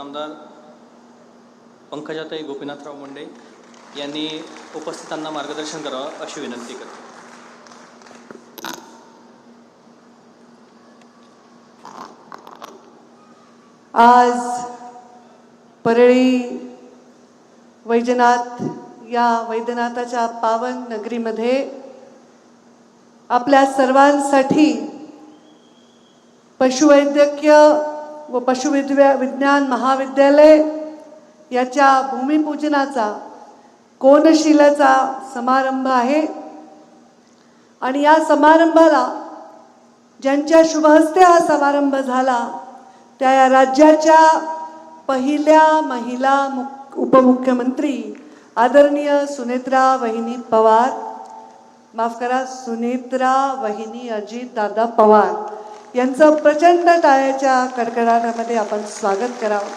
आमदार पंकजाताई गोपीनाथराव मुंडे यांनी उपस्थितांना मार्गदर्शन करावं अशी विनंती करते. आज परळी वैजनाथ या वैद्यनाथाच्या पावन नगरीमध्ये आपल्या सर्वांसाठी पशुवैद्यकीय व पशुविज्ञान महाविद्यालय याच्या भूमिपूजनाचा कोनशिलेचा समारंभ आहे. आणि या समारंभाला ज्यांच्या शुभहस्ते हा समारंभ झाला त्या या राज्याच्या पहिल्या महिला उपमुख्यमंत्री आदरणीय सुनेत्रा वहिनी पवार, माफ करा, सुनेत्रा वहिनी अजितदादा पवार यांचं प्रचंड टाळ्याच्या कडकडाटामध्ये आपण स्वागत करावं.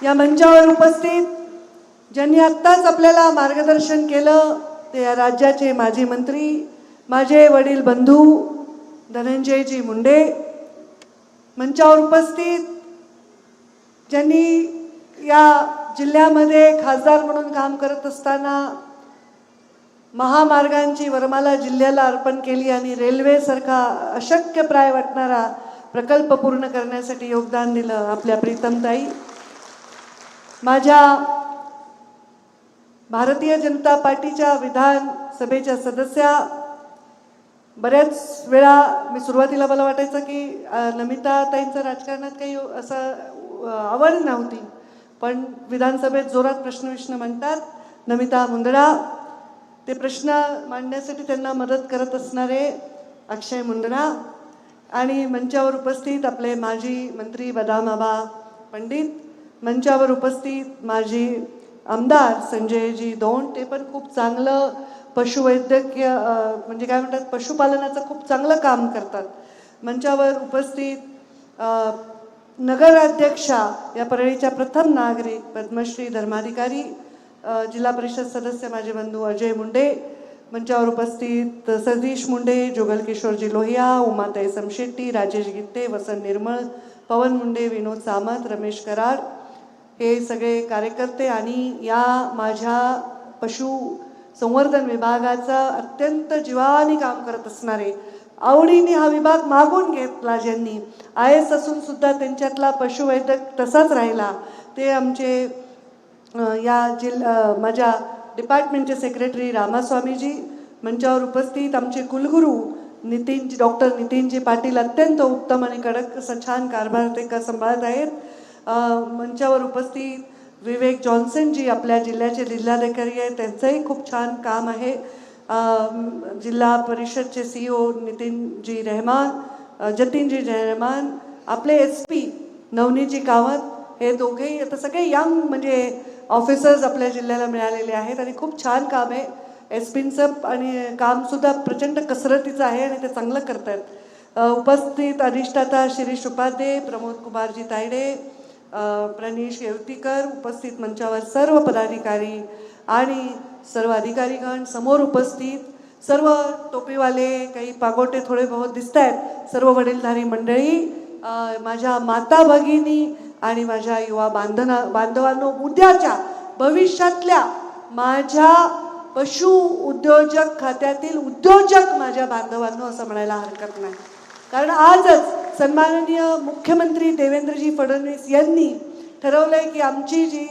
या मंचावर उपस्थित ज्यांनी आत्ताच आपल्याला मार्गदर्शन केलं ते या राज्याचे माजी मंत्री, माझे वडील बंधू धनंजयजी मुंडे. मंचावर उपस्थित ज्यांनी या जिल्ह्यामध्ये खासदार म्हणून काम करत असताना महामार्गांची वरमाला जिल्ह्याला अर्पण केली आणि रेल्वेसारखा अशक्यप्राय वाटणारा प्रकल्प पूर्ण करण्यासाठी योगदान दिलं आपल्या प्रीतमताई. माझ्या भारतीय जनता पार्टीच्या विधानसभेच्या सदस्या, बऱ्याच वेळा मी सुरुवातीला मला वाटायचं की नमिताताईंचं राजकारणात काही असं आवड नव्हती, पण विधानसभेत जोरात प्रश्न म्हणतात. नमिता मुंदडा, ते प्रश्न मांडण्यासाठी त्यांना मदत करत असणारे अक्षय मुंदडा आणि मंचावर उपस्थित आपले माजी मंत्री बदामाबा पंडित, मंचावर उपस्थित माजी आमदार संजयजी दौंड, ते पण खूप चांगलं पशुवैद्यकीय म्हणजे काय म्हणतात पशुपालनाचं खूप चांगलं काम करतात. मंचावर उपस्थित नगराध्यक्षा या परळीच्या प्रथम नागरिक पद्मश्री धर्माधिकारी, जिल्हा परिषद सदस्य माझे बंधू अजय मुंडे. मंचावर उपस्थित सतीश मुंडे, जुगल किशोरजी लोहिया, उमाताई समशेट्टी, राजेश गित्ते, वसंत निर्मळ, पवन मुंडे, विनोद सामंत, रमेश कराड, हे सगळे कार्यकर्ते आणि या माझ्या पशु संवर्धन विभागाचा अत्यंत जीवानी काम करत असणारे, आवडीने हा विभाग मागून घेतला ज्यांनी, IAS असून सुद्धा त्यांच्यातला पशुवैद्यक तसाच राहिला, ते आमचे माझ्या डिपार्टमेंटचे सेक्रेटरी रामास्वामीजी. मंचावर उपस्थित आमचे कुलगुरू डॉक्टर नितीनजी पाटील, अत्यंत उत्तम आणि कडक असं छान कारभार ते सांभाळत आहेत. मंचावर उपस्थित विवेक जॉन्सनजी, आपल्या जिल्ह्याचे जिल्हाधिकारी आहेत, त्यांचंही खूप छान काम आहे. जिल्हा परिषदचे CEO नितीनजी रहमान, जतीनजी रहमान, आपले SP नवनीतजी कामत, हे दोघेही आता सगळे यंग म्हणजे ऑफिसर्स आपल्या जिल्ह्याला मिळालेले आहेत आणि खूप छान काम आहे. SPचं आणि कामसुद्धा प्रचंड कसरतीचं आहे आणि ते चांगलं करत आहेत. उपस्थित अधिष्ठाता शिरीष उपाध्ये, प्रमोद कुमारजी तायडे, प्रणीश येवतीकर, उपस्थित मंचावर सर्व पदाधिकारी आणि सर्व अधिकारीगण, समोर उपस्थित सर्व टोपीवाले, काही पागोटे थोडे बहुत दिसत आहेत, सर्व वडीलधारी मंडळी, माझ्या माता भगिनी आणि माझ्या युवा बांधवांनो, उद्याच्या भविष्यातल्या माझ्या पशु उद्योजक खात्यातील उद्योजक माझ्या बांधवांनो असं म्हणायला हरकत नाही. कारण आजच सन्माननीय मुख्यमंत्री देवेंद्रजी फडणवीस यांनी ठरवलंय की आमची जी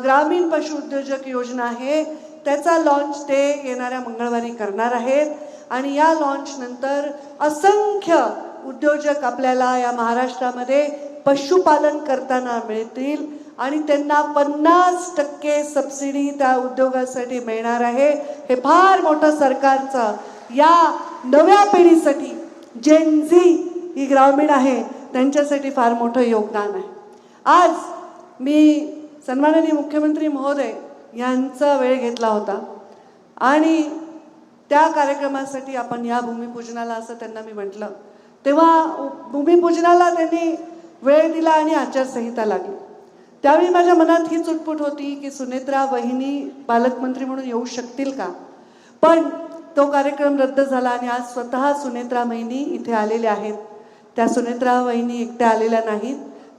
ग्रामीण पशु उद्योजक योजना आहे त्याचा लॉन्च ते येणाऱ्या मंगळवारी करणार आहेत. आणि या लॉन्च नंतर असंख्य उद्योजक आपल्याला या महाराष्ट्रामध्ये पशुपालन करताना मिळतील आणि त्यांना 50% सबसिडी त्या उद्योगासाठी मिळणार आहे. हे फार मोठं सरकारचं या नव्या पिढीसाठी, जेन झी ही ग्रामीण आहे त्यांच्यासाठी फार मोठं योगदान आहे. आज मी सन्माननीय मुख्यमंत्री महोदय यांचा वेळ घेतला होता आणि त्या कार्यक्रमासाठी आपण या भूमिपूजनाला असं त्यांना मी म्हटलं, तेव्हा भूमिपूजनाला त्यांनी वेळ दिला आणि आचारसंहिता लागली. त्यावेळी माझ्या मनात ही चुटपुट होती की सुनेत्रा वहिनी पालकमंत्री म्हणून येऊ शकतील का, पण तो कार्यक्रम रद्द झाला आणि आज स्वतः सुनेत्रा वहिनी इथे आलेले आहेत. त्या सुनेत्रा वहिनी एकट्या आलेल्या नाहीत,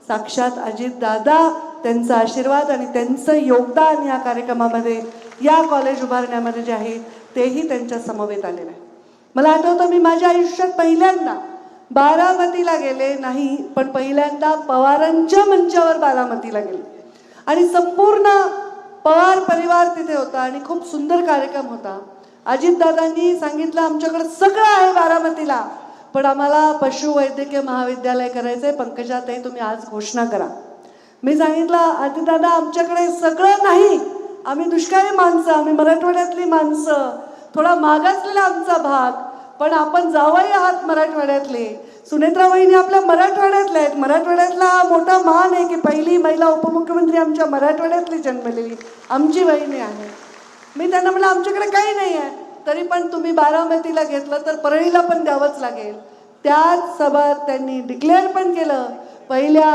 साक्षात अजितदादा, त्यांचा आशीर्वाद आणि त्यांचं योगदान या कार्यक्रमामध्ये, या कॉलेज उभारण्यामध्ये जे आहे तेही त्यांच्या समवेत आलेलं आहे. मला आठवतं मी माझ्या आयुष्यात पहिल्यांदा बारामतीला गेले नाही, पण पहिल्यांदा पवारांच्या मंचावर बारामतीला गेले आणि संपूर्ण पवार परिवार तिथे होता आणि खूप सुंदर कार्यक्रम होता. अजितदादांनी सांगितलं आमच्याकडे सगळं आहे बारामतीला, पण आम्हाला पशुवैद्यकीय महाविद्यालय करायचंय, पंकजाताई तुम्ही आज घोषणा करा. मी सांगितलं अजितदादा आमच्याकडे सगळं नाही, आम्ही दुष्काळी माणसं, आम्ही मराठवाड्यातली माणसं, थोडा मागासलेला आमचा भाग, पण आपण जावई आहात मराठवाड्यातले. सुनेत्रा वहिनी आपल्या मराठवाड्यातल्या आहेत. मराठवाड्यातला मोठा मान आहे की पहिली महिला उपमुख्यमंत्री आमच्या मराठवाड्यातली जन्मलेली आमची वहिनी आहे. मी त्यांना म्हटलं आमच्याकडे काही नाही आहे, तरी पण तुम्ही बारामतीला घेतलं तर परळीला पण द्यावंच लागेल. त्याच सभेत त्यांनी डिक्लेअर पण केलं. पहिल्या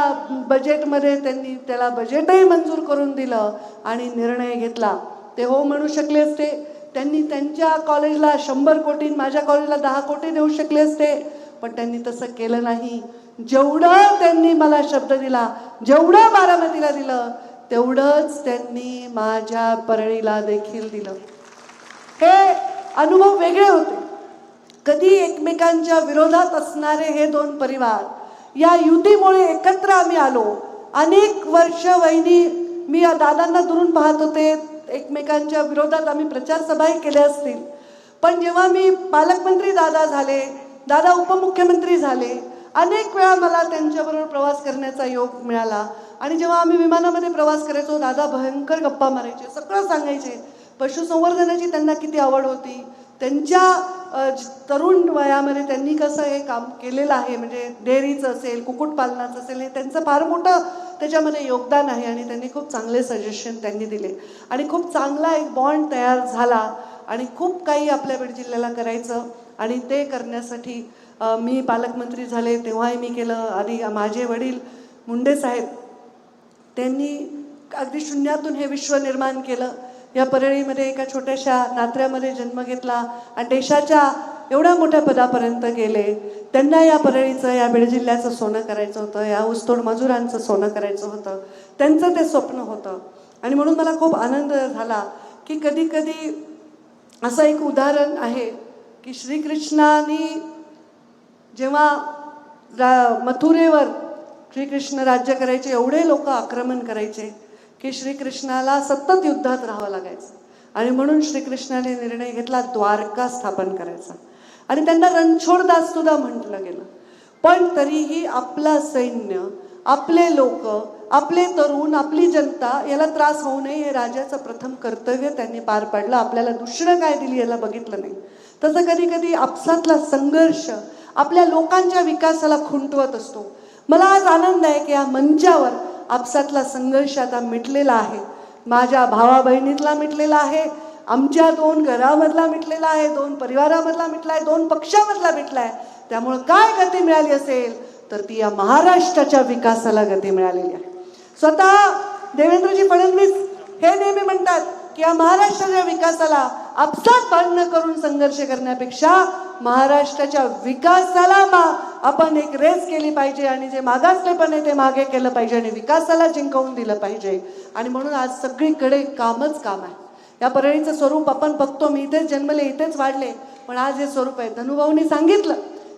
बजेटमध्ये त्यांनी त्याला बजेटही मंजूर करून दिलं आणि निर्णय घेतला. ते हो म्हणू शकले असते, त्यांनी त्यांच्या कॉलेजला 100 कोटी, माझ्या कॉलेजला 10 कोटी देऊ शकले असते, पण त्यांनी तसं केलं नाही. जेवढं त्यांनी मला शब्द दिला, जेवढं बारामतीला दिलं, तेवढंच त्यांनी माझ्या परळीला देखील दिलं. हे अनुभव वेगळे होते. कधी एकमेकांच्या विरोधात असणारे हे दोन परिवार, या युतीमुळे एकत्र आम्ही आलो. अनेक वर्ष वहिनी, मी दादांना दुरून पाहत होते, एकमेकांच्या विरोधात आम्ही प्रचार सभाही केल्या असतील, पण जेव्हा मी पालकमंत्री दादा झाले, दादा उपमुख्यमंत्री झाले, अनेक वेळा मला त्यांच्याबरोबर प्रवास करण्याचा योग मिळाला. आणि जेव्हा आम्ही विमानामध्ये प्रवास करायचो, दादा भयंकर गप्पा मारायचे, सगळं सांगायचे. पशुसंवर्धनाची त्यांना किती आवड होती, त्यांच्या तरुण वयामध्ये त्यांनी कसं हे काम केलेलं आहे, म्हणजे डेअरीचं असेल, कुक्कुटपालनाचं असेल, हे त्यांचं फार मोठं त्याच्यामध्ये योगदान आहे. आणि त्यांनी खूप चांगले सजेशन त्यांनी दिले आणि खूप चांगला एक बॉन्ड तयार झाला. आणि खूप काही आपल्या बीड जिल्ह्याला करायचं आणि ते करण्यासाठी मी पालकमंत्री झाले तेव्हाही मी केलं. आधी माझे वडील मुंडे साहेब, त्यांनी अगदी शून्यातून हे विश्व निर्माण केलं. या परळीमध्ये एका छोट्याशा नात्र्यामध्ये जन्म घेतला आणि देशाच्या एवढ्या मोठ्या पदापर्यंत गेले. त्यांना या परळीचं, या बीड जिल्ह्याचं सोनं करायचं होतं, या ऊसतोड मजुरांचं सोनं करायचं होतं, त्यांचं ते स्वप्न होतं. आणि म्हणून मला खूप आनंद झाला की कधी कधी असं एक उदाहरण आहे की श्रीकृष्णाने जेव्हा मथुरेवर श्रीकृष्ण राज्य करायचे, एवढे लोक आक्रमण करायचे की श्रीकृष्णाला सतत युद्धात राहावं लागायचं. आणि म्हणून श्रीकृष्णाने निर्णय घेतला द्वारका स्थापन करायचा आणि त्यांना रणछोडदास सुद्धा म्हटलं गेलं. पण तरीही आपला सैन्य, आपले लोक, आपले तरुण, आपली जनता याला त्रास होऊ नये हे राजाचं प्रथम कर्तव्य त्यांनी पार पाडलं. आपल्याला दुसरं काय दिली याला बघितलं नाही. तसं कधी कधी आपसातला संघर्ष आपल्या लोकांच्या विकासाला खुंटवत असतो. मला आज आनंद आहे की या मंचावर आपसातला संघर्ष आता मिटलेला आहे. माझ्या भावा बहिणीतला मिटलेला आहे, आमच्या 2 घरामधला मिटलेला आहे, 2 परिवारामधला मिटला आहे, 2 पक्षामधला मिटला आहे. त्यामुळं काय गती मिळाली असेल तर ती या महाराष्ट्राच्या विकासाला गती मिळालेली आहे. स्वतः देवेंद्रजी फडणवीस हे नेहमी म्हणतात की या महाराष्ट्राच्या विकासाला आपसात भांडणं करून संघर्ष करण्यापेक्षा महाराष्ट्राच्या विकासाला आपण एक रेस केली पाहिजे आणि जे मागासलेपण आहे ते मागे केलं पाहिजे आणि विकासाला जिंकवून दिलं पाहिजे. आणि म्हणून आज सगळीकडे कामच काम आहे. या परळीचं स्वरूप आपण बघतो. मी इथेच जन्मले, इथेच वाढले, पण आज हे स्वरूप आहे. धनुभाऊंनी सांगितलं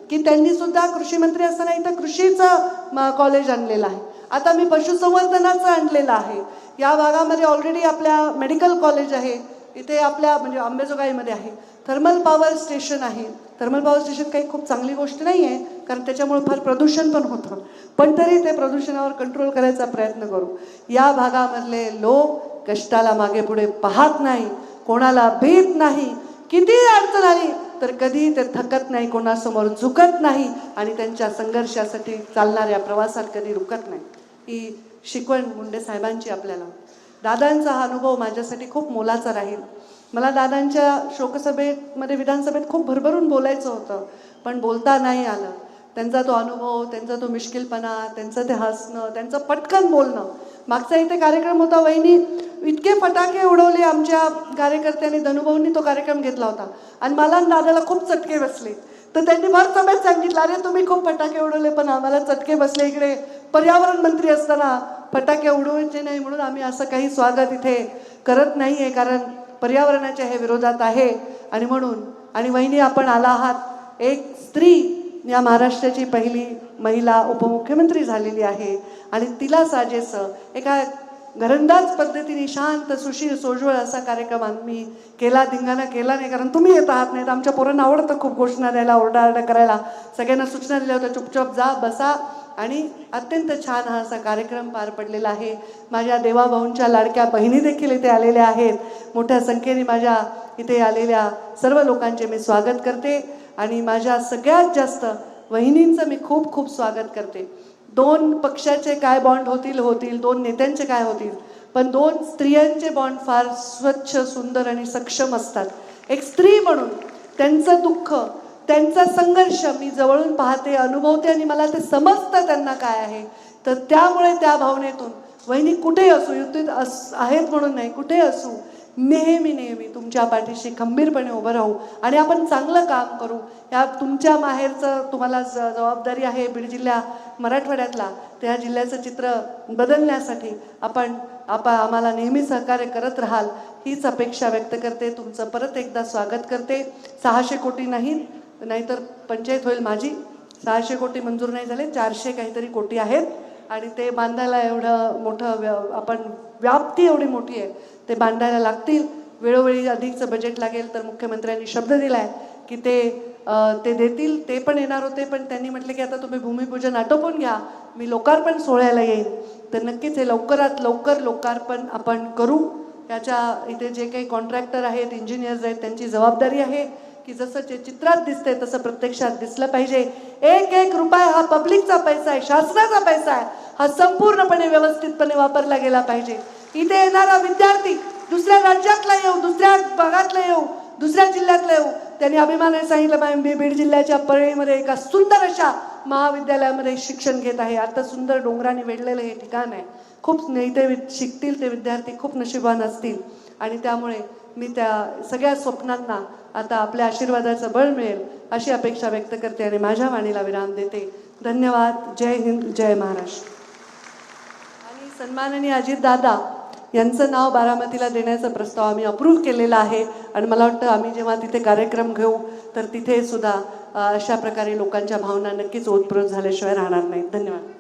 की त्यांनी सुद्धा कृषी मंत्री असताना इथं कृषीचं कॉलेज आणलेलं आहे. आता मी पशुसंवर्धनाचं आणलेलं आहे. या भागामध्ये ऑलरेडी आपल्या मेडिकल कॉलेज आहे, इथे आपल्या म्हणजे अंबेजोगाईमध्ये आहे. थर्मल पॉवर स्टेशन आहे. थर्मल पॉवर स्टेशन काही खूप चांगली गोष्ट नाही आहे, कारण त्याच्यामुळे फार प्रदूषण पण होतं, पण तरी ते प्रदूषणावर कंट्रोल करायचा प्रयत्न करू. या भागामधले लोक कष्टाला मागे पुढे पाहत नाही, कोणाला भीत नाही. किती अडचण आली तर कधी ते थकत नाही, कोणासमोर झुकत नाही आणि त्यांच्या संघर्षासाठी चालणाऱ्या प्रवासात कधी रुकत नाही. ही शिकवण मुंडे साहेबांची आपल्याला. दादांचा हा अनुभव माझ्यासाठी खूप मोलाचा राहील. मला दादांच्या शोकसभेमध्ये, विधानसभेत खूप भरभरून बोलायचं होतं, पण बोलता नाही आलं. त्यांचा तो अनुभव, त्यांचा तो मिश्किलपणा, त्यांचं ते हसणं, त्यांचं पटकन बोलणं. मागचा इथे कार्यक्रम होता, वहिनी इतके फटाके उडवले आमच्या कार्यकर्त्यांनी, धनुभाऊंनी तो कार्यक्रम घेतला होता आणि मला दादाला खूप चटके बसले. तर त्यांनी भर सभेत सांगितलं, अरे तुम्ही खूप फटाके उडवले पण आम्हाला चटके बसले, इकडे पर्यावरण मंत्री असताना फटाके उडवायचे नाही, म्हणून आम्ही असं काही स्वागत इथे करत नाही आहे, कारण पर्यावरणाच्या हे विरोधात आहे. आणि म्हणून आणि वहिनी आपण आला आहात, एक स्त्री या महाराष्ट्राची पहिली महिला उपमुख्यमंत्री झालेली आहे आणि तिला साजेसं एका घरंदाज पद्धतीने शांत सुशील सोज्वळ असा कार्यक्रम आम्ही केला, धिंगाणा केला नाही, कारण तुम्ही येत आहात. नाही तर आमच्या पोरांना आवडतं खूप घोषणा द्यायला, ओरडाआरडा करायला. सगळ्यांना सूचना दिल्या होत्या, चुपचाप जा बसा, आणि अत्यंत छान हा असा कार्यक्रम पार पडलेला आहे. माझ्या देवाभाऊंच्या लाडक्या बहिणी देखील इथे आलेल्या आहेत. मोठ्या संख्येने माझ्या इथे आलेल्या सर्व लोकांचे मी स्वागत करते आणि माझ्या सगळ्यात जास्त वहिनींचं मी खूप खूप स्वागत करते. दोन पक्षाचे काय बॉन्ड होतील, दोन नेत्यांचे काय होतील, पण दोन स्त्रियांचे बॉन्ड फार स्वच्छ, सुंदर आणि सक्षम असतात. एक स्त्री म्हणून त्यांचं दुःख, त्यांचा संघर्ष मी जवळून पाहते, अनुभवते आणि मला ते समजतं त्यांना काय आहे. तर त्यामुळे त्या भावनेतून वहिनी कुठेही असू, युतीत आहेत म्हणून नाही, कुठे असू, नेहमी तुमच्या पाठीशी खंबीरपणे उभं राहू आणि आपण चांगलं काम करू. या तुमच्या माहेरचं तुम्हाला जबाबदारी आहे, बीड जिल्हा मराठवाड्यातला, त्या जिल्ह्याचं चित्र बदलण्यासाठी आपण आम्हाला नेहमी सहकार्य करत राहाल हीच अपेक्षा व्यक्त करते. तुमचं परत एकदा स्वागत करते. 600 कोटी नाहीतर पंचायत होईल माझी. 600 कोटी मंजूर नाही झाले, 400 काहीतरी कोटी आहेत आणि ते बांधायला एवढं मोठं आपण व्याप्ती एवढी मोठी आहे, ते बांधायला लागतील. वेळोवेळी अधिकचं बजेट लागेल तर मुख्यमंत्र्यांनी शब्द दिलाय की ते देतील. ते पण येणार होते, पण त्यांनी म्हटले की आता तुम्ही भूमिपूजन आटोपून घ्या, मी लोकार्पण सोहळ्याला येईन. तर नक्कीच हे लवकरात लवकर लोकार्पण आपण करू. याच्या इथे जे काही कॉन्ट्रॅक्टर आहेत, इंजिनियर्स आहेत, त्यांची जबाबदारी आहे की जसं जे चित्रात दिसतंय तसं प्रत्यक्षात दिसलं पाहिजे. एक एक रुपया हा पब्लिकचा पैसा आहे, शासनाचा पैसा आहे, हा संपूर्णपणे व्यवस्थितपणे वापरला गेला पाहिजे. इथे येणारा विद्यार्थी दुसऱ्या राज्यातला येऊ, दुसऱ्या भागातला येऊ, दुसऱ्या जिल्ह्यातला येऊ, त्यांनी अभिमानाने सांगितलं मी बीड जिल्ह्याच्या परळीमध्ये एका सुंदर अशा महाविद्यालयामध्ये शिक्षण घेत आहे. आता सुंदर डोंगराने वेढलेलं हे ठिकाण आहे. खूप इथे शिकतील ते विद्यार्थी खूप नशिबान असतील आणि त्यामुळे मी त्या सगळ्या स्वप्नांना आता आपल्या आशीर्वादाचं बळ मिळेल अशी अपेक्षा व्यक्त करते आणि माझ्या वाणीला विराम देते. धन्यवाद. जय हिंद, जय महाराष्ट्र. आणि सन्माननीय अजितदादा यांचं नाव बारामतीला देण्याचा प्रस्ताव आम्ही अप्रूव्ह केलेला आहे आणि मला वाटतं आम्ही जेव्हा तिथे कार्यक्रम घेऊ तर तिथे सुद्धा अशा प्रकारे लोकांच्या भावना नक्कीच ओतप्रोत झाल्याशिवाय राहणार नाहीत. धन्यवाद.